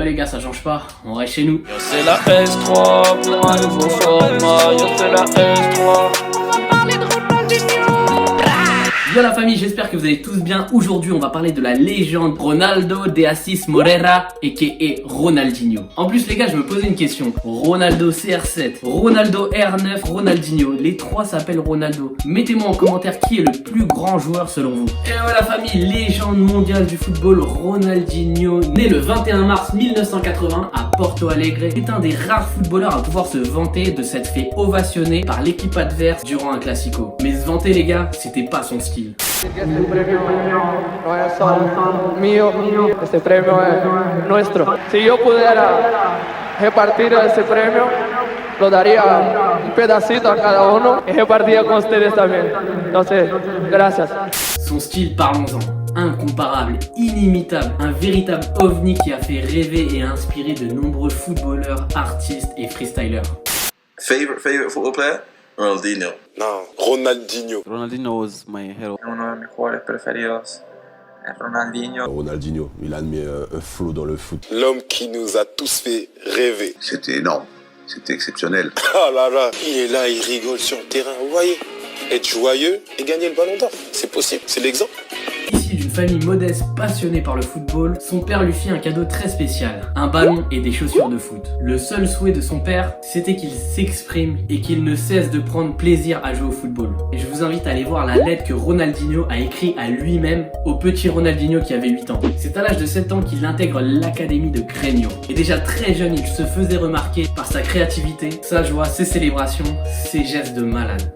les gars, ça change pas, on reste chez nous. C'est la S3 pour un nouveau format. C'est la S3. Yo la famille, j'espère que vous allez tous bien. Aujourd'hui on va parler de la légende Ronaldo de Assis Moreira a.k.a. Ronaldinho. En plus les gars, je me posais une question. Ronaldo CR7, Ronaldo R9, Ronaldinho, les trois s'appellent Ronaldo. Mettez-moi en commentaire qui est le plus grand joueur selon vous. Et ouais la famille, légende mondiale du football, Ronaldinho, né le 21 mars 1980 à Porto Alegre, est un des rares footballeurs à pouvoir se vanter de s'être fait ovationner par l'équipe adverse durant un classico. Mais se vanter les gars, c'était pas son style. Este premio no es solo mío, este premio es nuestro. Si yo pudiera repartir ese premio, lo daría un pedacito a cada uno y repartía con ustedes también. Entonces, gracias. Son style, parlons-en. Incomparable, inimitable, un véritable ovni qui a fait rêver et inspirer de nombreux footballeurs, artistes et freestylers. Favorite football player? Ronaldinho. No, Ronaldinho. Ronaldinho was my hero. Uno de mis jugadores preferidos es Ronaldinho. Ronaldinho, il a admis un flow dans le foot. L'homme qui nous a tous fait rêver. C'était énorme, c'était exceptionnel. Oh là là, il est là, il rigole sur le terrain, vous voyez. Être joyeux et gagner le ballon d'or, c'est possible, c'est l'exemple. Issu d'une famille modeste passionnée par le football, son père lui fit un cadeau très spécial, un ballon et des chaussures de foot. Le seul souhait de son père, c'était qu'il s'exprime et qu'il ne cesse de prendre plaisir à jouer au football. Et je vous invite à aller voir la lettre que Ronaldinho a écrite à lui-même au petit Ronaldinho qui avait 8 ans. C'est à l'âge de 7 ans qu'il intègre l'académie de Grêmio. Et déjà très jeune, il se faisait remarquer par sa créativité, sa joie, ses célébrations, ses gestes de malade.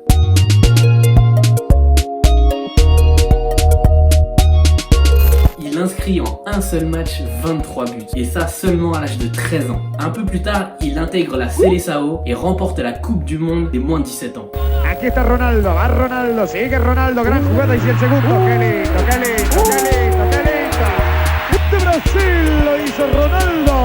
Il inscrit en un seul match 23 buts, et ça seulement à l'âge de 13 ans. Un peu plus tard, il intègre la Seleção et remporte la Coupe du Monde des moins de 17 ans. Aquí está Ronaldo, va Ronaldo, sigue Ronaldo, gran jugada y el segundo. Qué lindo, qué lindo, qué lindo, qué lindo. De Brasil lo hizo Ronaldo.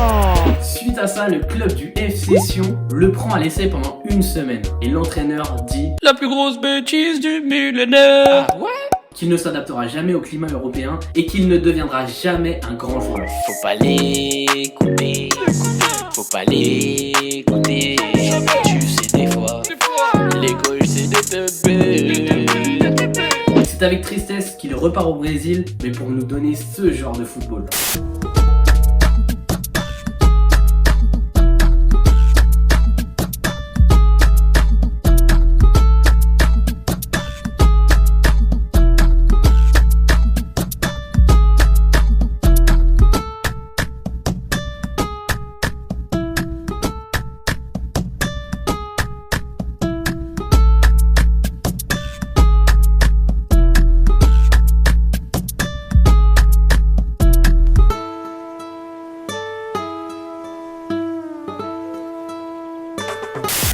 Suite à ça, le club du FC Sion le prend à l'essai pendant une semaine. Et l'entraîneur dit La plus grosse bêtise du millénaire. Ah ouais, qu'il ne s'adaptera jamais au climat européen et qu'il ne deviendra jamais un grand joueur. Faut pas l'écouter, faut pas l'écouter. Tu sais des fois, l'école c'est des bébés. C'est avec tristesse qu'il repart au Brésil, mais pour nous donner ce genre de football.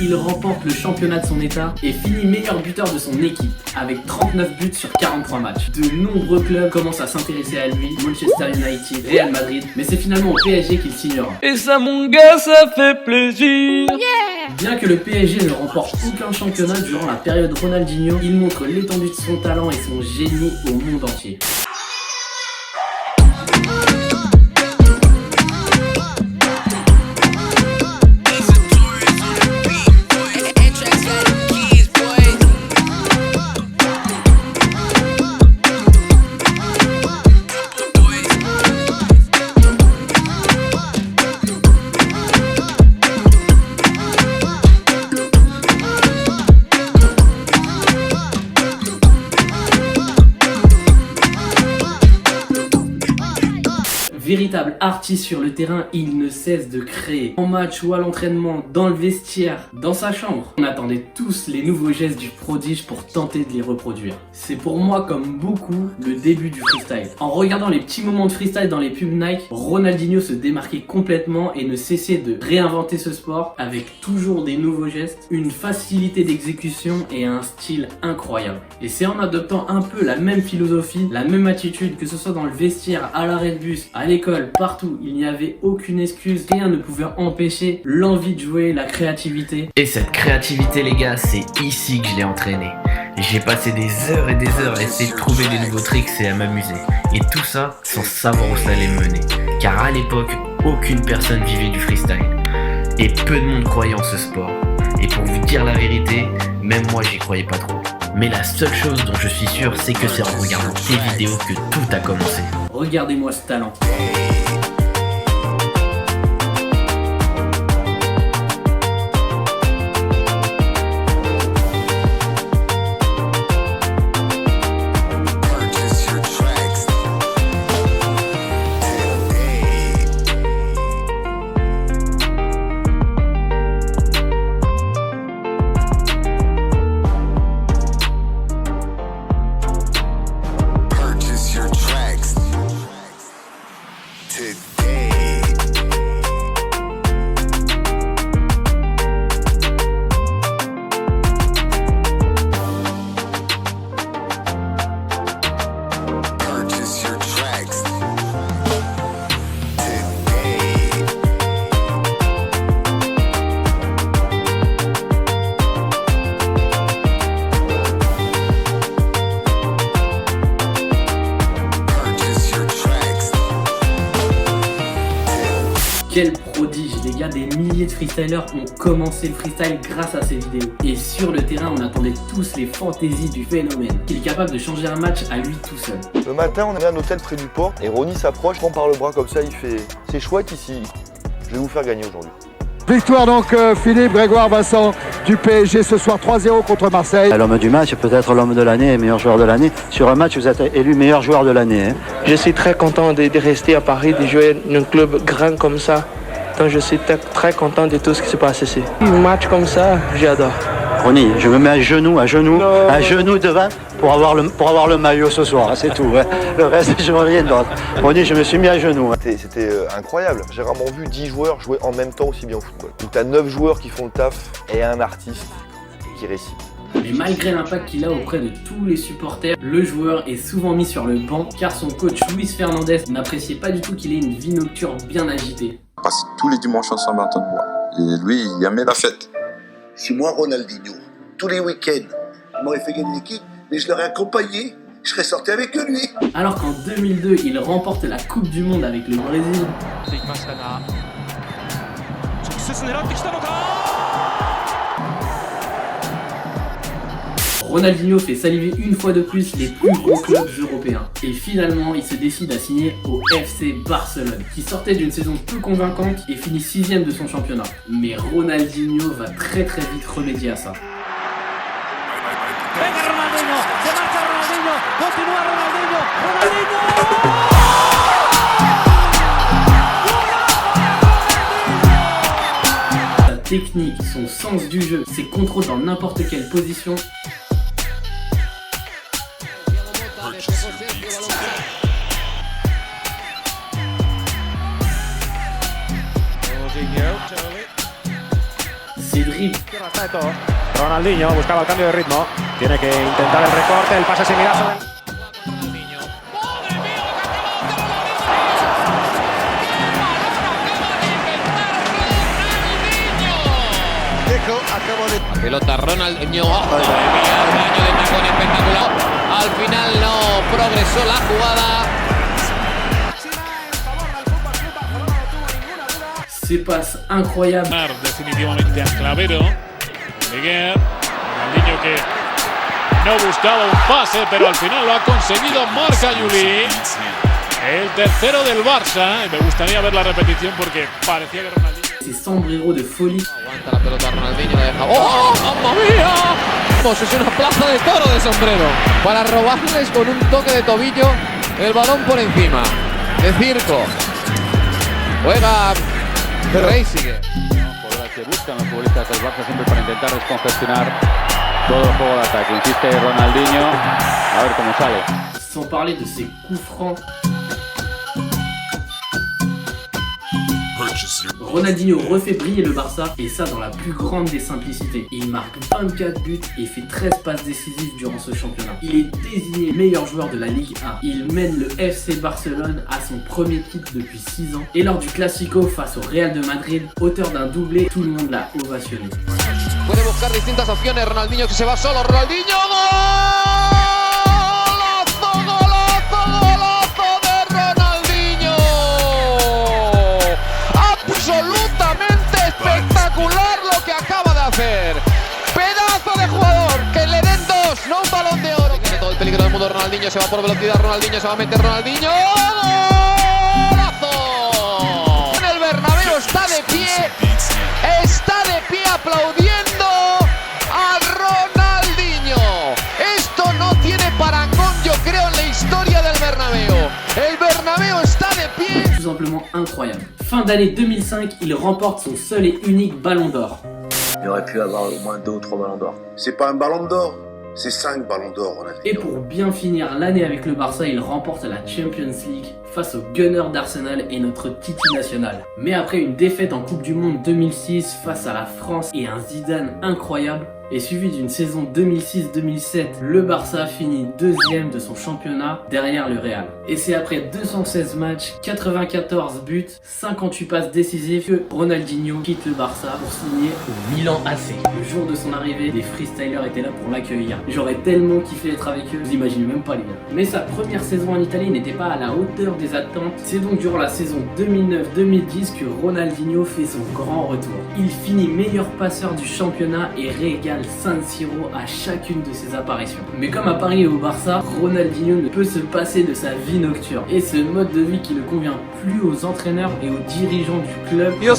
Il remporte le championnat de son état et finit meilleur buteur de son équipe avec 39 buts sur 43 matchs. De nombreux clubs commencent à s'intéresser à lui, Manchester United, Real Madrid, mais c'est finalement au PSG qu'il signera. Et ça mon gars, ça fait plaisir. Bien que le PSG ne remporte aucun championnat durant la période Ronaldinho, il montre l'étendue de son talent et son génie au monde entier. Véritable artiste sur le terrain, il ne cesse de créer. En match ou à l'entraînement, dans le vestiaire, dans sa chambre. On attendait tous les nouveaux gestes du prodige pour tenter de les reproduire. C'est pour moi, comme beaucoup, le début du freestyle. En regardant les petits moments de freestyle dans les pubs Nike, Ronaldinho se démarquait complètement et ne cessait de réinventer ce sport avec toujours des nouveaux gestes, une facilité d'exécution et un style incroyable. Et c'est en adoptant un peu la même philosophie, la même attitude, que ce soit dans le vestiaire, à l'arrêt de bus, à l'école, partout, il n'y avait aucune excuse, rien ne pouvait empêcher l'envie de jouer, la créativité. Et cette créativité les gars, c'est ici que je l'ai entraînée. J'ai passé des heures et des heures à essayer de trouver des nouveaux tricks et à m'amuser. Et tout ça sans savoir où ça allait me mener. Car à l'époque, aucune personne vivait du freestyle. Et peu de monde croyait en ce sport. Et pour vous dire la vérité, même moi j'y croyais pas trop. Mais la seule chose dont je suis sûr, c'est que c'est en regardant tes vidéos que tout a commencé. Regardez-moi ce talent. Quel prodige les gars, des milliers de freestylers ont commencé le freestyle grâce à ces vidéos. Et sur le terrain, on attendait tous les fantaisies du phénomène, qu'il est capable de changer un match à lui tout seul. Le matin, on est à un hôtel près du port et Ronny s'approche, prend par le bras comme ça, il fait « C'est chouette ici, je vais vous faire gagner aujourd'hui ». Victoire donc Philippe Grégoire Vincent du PSG ce soir 3-0 contre Marseille. L'homme du match, peut-être l'homme de l'année et meilleur joueur de l'année. Sur un match, vous êtes élu meilleur joueur de l'année. Hein. Je suis très content de rester à Paris, de jouer dans un club grand comme ça. Donc je suis très content de tout ce qui se passe ici. Un match comme ça, j'adore. Ronny, je me mets à genoux devant pour avoir le maillot ce soir, c'est tout. Hein. Le reste, je veux rien d'autre. Ronny, je me suis mis à genoux. Hein. C'était incroyable. J'ai rarement vu 10 joueurs jouer en même temps aussi bien au football. Donc t'as 9 joueurs qui font le taf et un artiste qui récite. Mais malgré l'impact qu'il a auprès de tous les supporters, le joueur est souvent mis sur le banc car son coach Luis Fernandez n'appréciait pas du tout qu'il ait une vie nocturne bien agitée. On passait tous les dimanches ensemble en train de boire. Et lui, il aimait la fête. Si moi, Ronaldinho, tous les week-ends, il m'aurait fait gagner l'équipe, mais je l'aurais accompagné, je serais sorti avec lui. Alors qu'en 2002, il remporte la Coupe du Monde avec le Brésil. Ronaldinho fait saliver une fois de plus les plus gros clubs européens. Et finalement, il se décide à signer au FC Barcelone, qui sortait d'une saison peu convaincante et finit 6ème de son championnat. Mais Ronaldinho va très vite remédier à ça. Sa technique, son sens du jeu, ses contrôles dans n'importe quelle position. Ses dribbles. Ronaldinho buscaba el cambio de ritmo. Tiene que intentar el recorte, el pase similazo. Pelota Ronaldinho. Madre mía, un daño de tacón espectacular. Al final no progresó la jugada. Ses passes incroyables. Definitivamente a Clavero. Miguel. Ronaldinho que no buscaba un pase, pero al final lo ha conseguido. Marca Juli. El tercero del Barça. Me gustaría ver la repetición porque parecía que Ronaldinho. Ses sombreros de folie. Aguanta la pelota Ronaldinho, la deja. ¡Oh, mamma mía! Pues es una plaza de toro de sombrero. Para robarles con un toque de tobillo el balón por encima. De circo. Juega Reisiger. Que buscan los futbolistas del Barça siempre para intentar descongestionar todo el juego de ataque. Insiste Ronaldinho, a ver cómo sale. Sans parler de ses coups francs. Ronaldinho refait briller le Barça, et ça dans la plus grande des simplicités. Il marque 24 buts et fait 13 passes décisives durant ce championnat. Il est désigné meilleur joueur de la Ligue 1. Il mène le FC Barcelone à son premier titre depuis 6 ans. Et lors du Classico face au Real de Madrid, auteur d'un doublé, tout le monde l'a ovationné. Puede buscar distintas opciones, Ronaldinho que se va solo, Ronaldinho, peligro del mundo. Ronaldinho se va por velocidad. Ronaldinho se va a meter. Ronaldinho. ¡Golazo! El Bernabéu está de pie aplaudiendo a Ronaldinho. Esto no tiene parangón, yo creo, en la historia del Bernabéu. El Bernabéu está de pie. Tout simplement incroyable. Fin d'année 2005, il remporte son seul et unique ballon d'or. Il aurait pu avoir au moins 2 ou 3 ballons d'or. C'est pas un ballon d'or, c'est 5 ballons d'or, on a dit. Et pour bien finir l'année avec le Barça, il remporte la Champions League face aux Gunners d'Arsenal et notre Titi national. Mais après une défaite en Coupe du Monde 2006 face à la France et un Zidane incroyable, et suivi d'une saison 2006-2007, le Barça finit deuxième de son championnat derrière le Real. Et c'est après 216 matchs, 94 buts, 58 passes décisives que Ronaldinho quitte le Barça pour signer au Milan AC. Le jour de son arrivée, les freestylers étaient là pour l'accueillir. J'aurais tellement kiffé être avec eux, vous imaginez même pas les gars. Mais sa première saison en Italie n'était pas à la hauteur des attentes. C'est donc durant la saison 2009-2010 que Ronaldinho fait son grand retour. Il finit meilleur passeur du championnat et régale San Siro à chacune de ses apparitions. Mais comme à Paris et au Barça, Ronaldinho ne peut se passer de sa vie nocturne. Et ce mode de vie qui ne convient plus aux entraîneurs et aux dirigeants du club. Il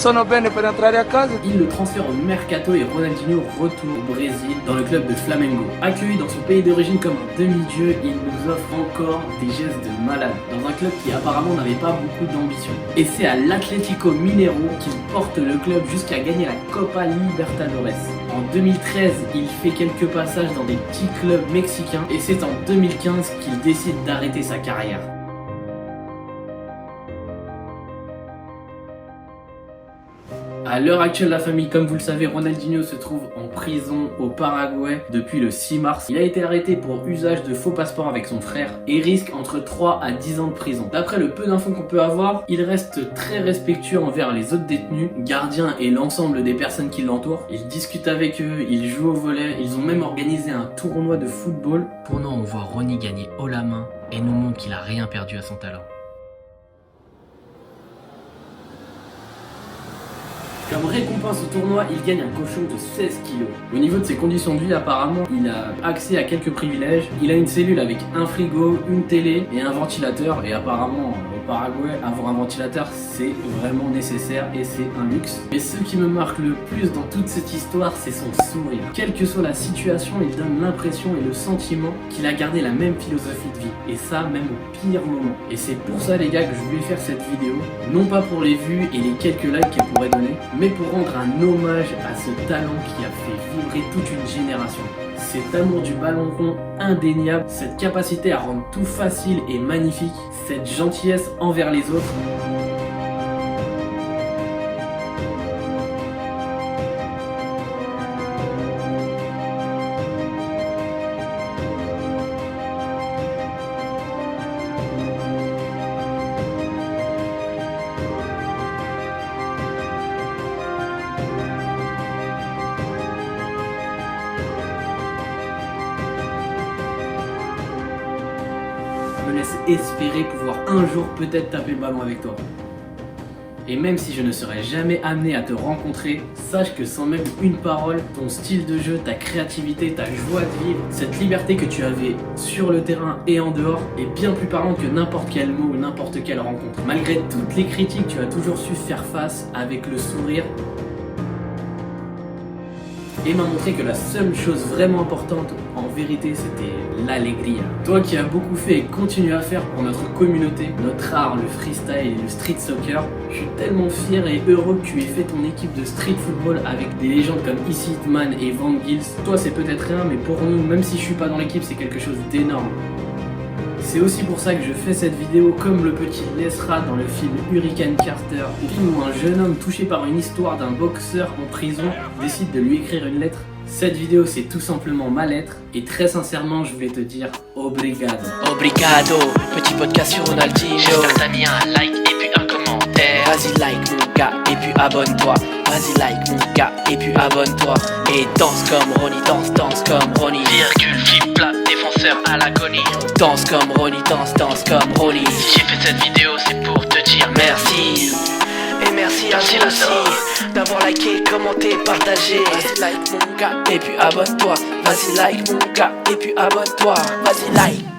le transfère au Mercato et Ronaldinho retourne au Brésil dans le club de Flamengo. Accueilli dans son pays d'origine comme un demi-dieu, il nous offre encore des gestes de malade dans un club qui apparemment n'avait pas beaucoup d'ambition. Et c'est à l'Atlético Mineiro qu'il porte le club jusqu'à gagner la Copa Libertadores. En 2013, il fait quelques passages dans des petits clubs mexicains et c'est en 2015 qu'il décide d'arrêter sa carrière. À l'heure actuelle, la famille, comme vous le savez, Ronaldinho se trouve en prison au Paraguay depuis le 6 mars. Il a été arrêté pour usage de faux passeports avec son frère et risque entre 3 à 10 ans de prison. D'après le peu d'infos qu'on peut avoir, il reste très respectueux envers les autres détenus, gardiens et l'ensemble des personnes qui l'entourent. Il discute avec eux, il joue au volley, ils ont même organisé un tournoi de football. Pendant on voit Ronny gagner haut la main et nous montre qu'il a rien perdu à son talent. Comme récompense au tournoi, il gagne un cochon de 16 kilos. Au niveau de ses conditions de vie, apparemment, il a accès à quelques privilèges. Il a une cellule avec un frigo, une télé et un ventilateur. Et apparemment, au Paraguay, avoir un ventilateur, c'est vraiment nécessaire et c'est un luxe. Mais ce qui me marque le plus dans toute cette histoire, c'est son sourire. Quelle que soit la situation, il donne l'impression et le sentiment qu'il a gardé la même philosophie de vie. Et ça, même au pire moment. Et c'est pour ça, les gars, que je voulais faire cette vidéo. Non pas pour les vues et les quelques likes qu'elle pourrait donner, mais pour rendre un hommage à ce talent qui a fait vibrer toute une génération. Cet amour du ballon rond indéniable, cette capacité à rendre tout facile et magnifique, cette gentillesse envers les autres. Me laisse espérer pouvoir un jour peut-être taper le ballon avec toi. Et même si je ne serai jamais amené à te rencontrer, sache que sans même une parole, ton style de jeu, ta créativité, ta joie de vivre, cette liberté que tu avais sur le terrain et en dehors est bien plus parlante que n'importe quel mot ou n'importe quelle rencontre. Malgré toutes les critiques, tu as toujours su faire face avec le sourire et m'a montré que la seule chose vraiment importante en vérité c'était l'allegria. Toi qui as beaucoup fait et continue à faire pour notre communauté, notre art, le freestyle et le street soccer, je suis tellement fier et heureux que tu aies fait ton équipe de street football avec des légendes comme Issy Hitman et Van Gils. Toi c'est peut-être rien, mais pour nous, même si je suis pas dans l'équipe, c'est quelque chose d'énorme. C'est aussi pour ça que je fais cette vidéo comme le petit Lesra dans le film Hurricane Carter, où un jeune homme touché par une histoire d'un boxeur en prison décide de lui écrire une lettre. Cette vidéo c'est tout simplement ma lettre et très sincèrement je voulais te dire obrigado. Obrigado, petit podcast sur Ronaldinho. J'espère que t'as mis un like et puis un commentaire. Vas-y like mon gars et puis abonne-toi. Vas-y like mon gars et puis abonne-toi. Et danse comme Ronny, danse comme Ronny. Virgule, flip plat, défenseur à l'agonie. Danse comme Ronny, danse comme Ronny. Si j'ai fait cette vidéo c'est pour te dire merci. Et merci à vous aussi d'avoir pour liker, commenter, partager. Vas-y like mon gars et puis abonne-toi. Vas-y like mon gars et puis abonne-toi. Vas-y like.